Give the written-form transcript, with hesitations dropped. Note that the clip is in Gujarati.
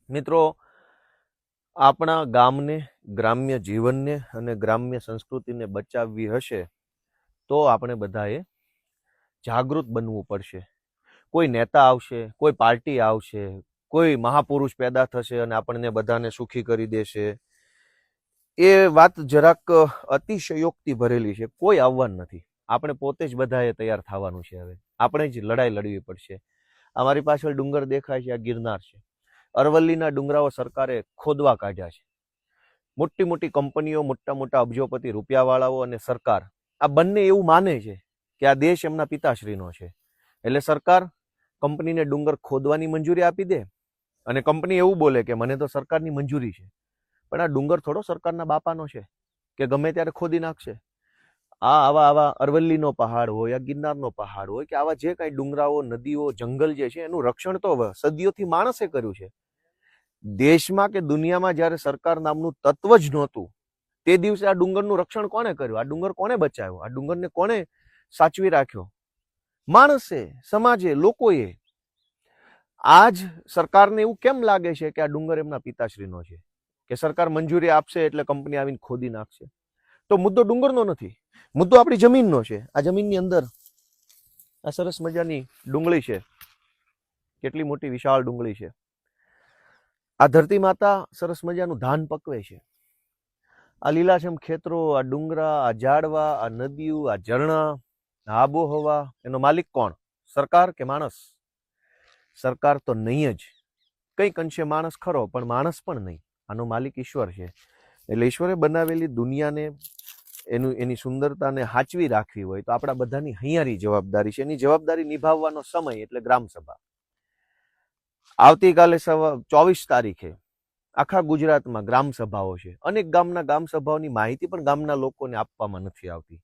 મિત્રો, આપણા ગામને, ગ્રામ્ય જીવનને અને ગ્રામ્ય સંસ્કૃતિને બચાવવી હશે તો આપણે બધાએ જાગૃત બનવું પડશે. કોઈ નેતા આવશે, કોઈ પાર્ટી આવશે, કોઈ મહાપુરુષ પેદા થશે અને આપણને બધાને સુખી કરી દેશે, એ વાત જરાક અતિશયોક્તિ ભરેલી છે. કોઈ આવવાનું નથી. આપણે પોતે જ બધાએ તૈયાર થવાનું છે. હવે આપણે જ લડાઈ લડવી પડશે. અમારી પાછળ ડુંગર દેખાય છે, આ ગિરનાર છે. અરવલ્લીના ડુંગરાઓ સરકારે ખોદવા કાઢ્યા છે. મોટી મોટી કંપનીઓ, મોટા મોટા અબજોપતિ રૂપિયાવાળાઓ અને સરકાર, આ બંને એવું માને છે કે આ દેશ એમના પિતાશ્રીનો છે. એટલે સરકાર કંપનીને ડુંગર ખોદવાની મંજૂરી આપી દે અને કંપની એવું બોલે કે મને તો સરકારની મંજૂરી છે, પણ આ ડુંગર થોડો સરકારના બાપાનો છે કે ગમે ત્યારે ખોદી નાખશે. આવા અરવલ્લીનો પહાડ હોય, આ ગિરનારનો પહાડ હોય કે આવા જે કાંઈ ડુંગરાઓ, નદીઓ, જંગલ જે છે એનું રક્ષણ તો સદીઓથી માણસે કર્યું છે. દેશમાં કે દુનિયામાં જ્યારે સરકાર નામનું તત્વ જ નહોતું તે દિવસે આ ડુંગરનું રક્ષણ કોણે કર્યું? આ ડુંગર કોણે બચાવ્યો? આ ડુંગરને કોણે સાચવી રાખ્યો? માણસે, સમાજે, લોકોએ. આજ સરકારને એવું કેમ લાગે છે કે આ ડુંગર એમના પિતાશ્રીનો છે, કે સરકાર મંજૂરી આપશે એટલે કંપની આવીને ખોદી નાખશે? તો મુદ્દો ડુંગરનો નથી, મુદ્દો આપણી જમીનનો છે. આ જમીનની અંદર આ સરસ મજાની ડુંગળી છે, કેટલી મોટી વિશાળ ડુંગળી છે. આ ધરતી માતા સરસ મજાનું ધાન પકવે છે. આ લીલાછમ ખેતરો, આ ડુંગરા, આ ઝાડવા, આ નદીઓ, આ ઝરણા, આબોહવા, એનો માલિક કોણ? સરકાર કે માણસ? સરકાર તો નહીં જ. કંઈક અંશે માણસ ખરો, પણ માણસ પણ નહીં. આનો માલિક ઈશ્વર છે. એટલે ઈશ્વરે બનાવેલી દુનિયાને, એની સુંદરતાને સાચવી રાખવી હોય તો આપણા બધાની હૈયારી જવાબદારી છે. એની જવાબદારી નિભાવવાનો સમય એટલે ગ્રામસભા. આવતીકાલે 24 તારીખે આખા ગુજરાતમાં ગ્રામસભાઓ છે. અનેક ગામના ગ્રામસભાઓની માહિતી પણ ગામના લોકોને આપવામાં નથી આવતી.